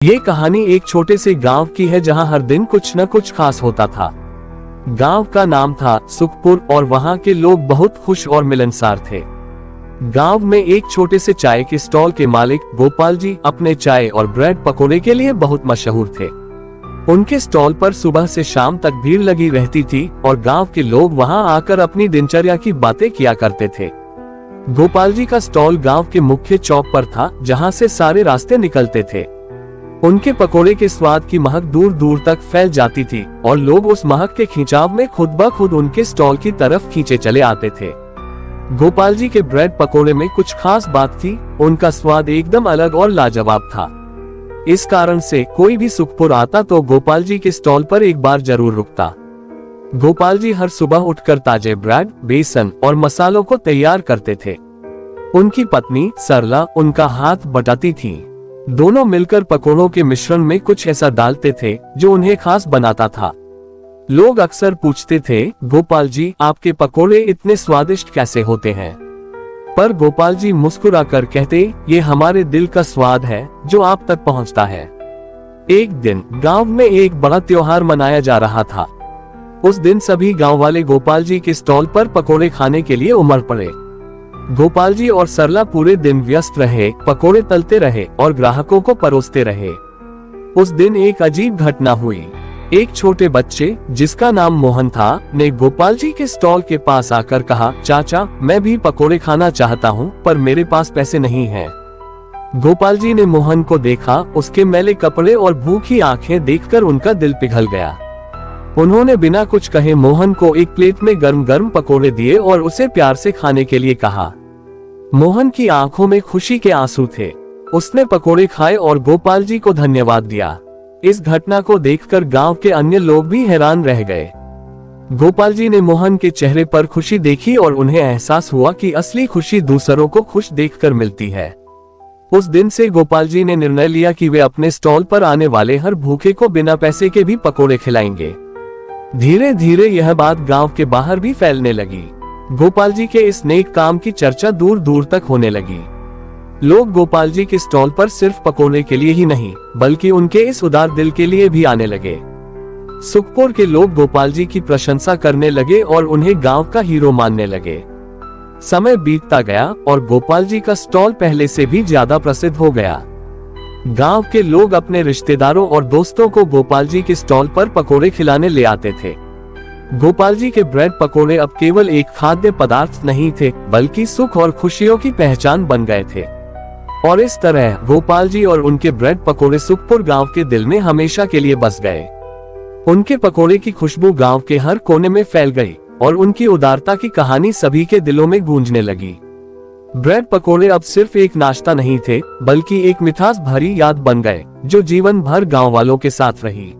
ये कहानी एक छोटे से गांव की है जहां हर दिन कुछ न कुछ खास होता था। गांव का नाम था सुखपुर और वहां के लोग बहुत खुश और मिलनसार थे। गांव में एक छोटे से चाय के स्टॉल के मालिक गोपाल जी अपने चाय और ब्रेड पकोड़े के लिए बहुत मशहूर थे। उनके स्टॉल पर सुबह से शाम तक भीड़ लगी रहती थी और गांव के लोग वहां आकर अपनी दिनचर्या की बातें किया करते थे। गोपाल जी का स्टॉल गांव के मुख्य चौक पर था, जहां से सारे रास्ते निकलते थे। उनके पकोड़े के स्वाद की महक दूर दूर तक फैल जाती थी और लोग उस महक के खिंचाव में खुद ब खुद उनके स्टॉल की तरफ खींचे चले आते थे। गोपाल जी के ब्रेड पकोड़े में कुछ खास बात थी, उनका स्वाद एकदम अलग और लाजवाब था। इस कारण से कोई भी सुखपुर आता तो गोपाल जी के स्टॉल पर एक बार जरूर रुकता। गोपाल जी हर सुबह उठकर ताजे ब्रेड, बेसन और मसालों को तैयार करते थे। उनकी पत्नी सरला उनका हाथ बटाती थी। दोनों मिलकर पकोड़ों के मिश्रण में कुछ ऐसा डालते थे जो उन्हें खास बनाता था। लोग अक्सर पूछते थे, गोपाल जी आपके पकोड़े इतने स्वादिष्ट कैसे होते हैं? पर गोपाल जी मुस्कुराकर कहते, ये हमारे दिल का स्वाद है जो आप तक पहुंचता है। एक दिन गांव में एक बड़ा त्योहार मनाया जा रहा था। उस दिन सभी गांव वाले गोपाल जी के स्टॉल पर पकोड़े खाने के लिए उमड़ पड़े। गोपाल जी और सरला पूरे दिन व्यस्त रहे, पकोड़े तलते रहे और ग्राहकों को परोसते रहे। उस दिन एक अजीब घटना हुई। एक छोटे बच्चे, जिसका नाम मोहन था, ने गोपाल जी के स्टॉल के पास आकर कहा, चाचा मैं भी पकोड़े खाना चाहता हूँ, पर मेरे पास पैसे नहीं हैं। गोपाल जी ने मोहन को देखा, उसके मैले कपड़े और भूखी आंखें देखकर उनका दिल पिघल गया। उन्होंने बिना कुछ कहे मोहन को एक प्लेट में गर्म गर्म पकोड़े दिए और उसे प्यार से खाने के लिए कहा। मोहन की आंखों में खुशी के आंसू थे। उसने पकोड़े खाए और गोपाल जी को धन्यवाद दिया। इस घटना को देखकर गांव के अन्य लोग भी हैरान रह गए। गोपाल जी ने मोहन के चेहरे पर खुशी देखी और उन्हें एहसास हुआ कि असली खुशी दूसरों को खुश देखकर मिलती है। उस दिन से गोपाल जी ने निर्णय लिया कि वे अपने स्टॉल पर आने वाले हर भूखे को बिना पैसे के भी पकोड़े खिलाएंगे। धीरे धीरे यह बात गांव के बाहर भी फैलने लगी। गोपाल जी के इस नेक काम की चर्चा दूर दूर तक होने लगी। लोग गोपाल जी के स्टॉल पर सिर्फ पकोड़े के लिए ही नहीं, बल्कि उनके इस उदार दिल के लिए भी आने लगे। सुखपुर के लोग गोपाल जी की प्रशंसा करने लगे और उन्हें गांव का हीरो मानने लगे। समय बीतता गया और गोपाल जी का स्टॉल पहले से भी ज्यादा प्रसिद्ध हो गया। गांव के लोग अपने रिश्तेदारों और दोस्तों को गोपाल जी के स्टॉल पर पकोड़े खिलाने ले आते थे। गोपाल जी के ब्रेड पकोड़े अब केवल एक खाद्य पदार्थ नहीं थे, बल्कि सुख और खुशियों की पहचान बन गए थे। और इस तरह गोपाल जी और उनके ब्रेड पकोड़े सुखपुर गांव के दिल में हमेशा के लिए बस गए। उनके पकोड़े की खुशबू गांव के हर कोने में फैल गई और उनकी उदारता की कहानी सभी के दिलों में गूंजने लगी। ब्रेड पकोड़े अब सिर्फ एक नाश्ता नहीं थे, बल्कि एक मिठास भरी याद बन गए जो जीवन भर गांव वालों के साथ रही।